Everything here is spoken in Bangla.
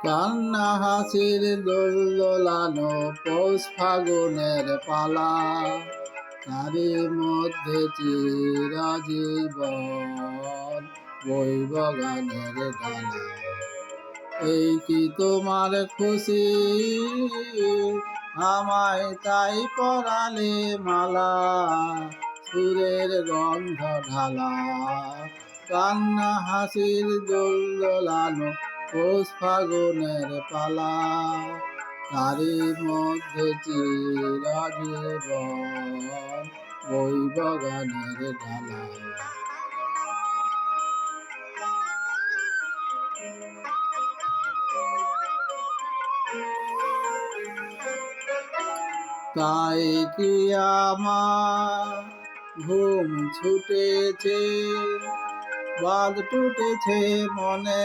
কান্না হাসির দোল দোলানো পৌষ ফাগুনের পালা, তারই মধ্যে চিরজীবন বইব গানের ডালা। এই কি তোমার খুশি, আমায় তাই পরালে মালা, সুরের গন্ধ ঢালা। কান্না হাসির দোল দোলানো পৌষ ফাগুনের পালা, তারই মধ্যে চিরজীবন বইব গানের ডালা। তাই কি আমার ঘুম ছুটেছে, বাঁধ টুটেছে মনে,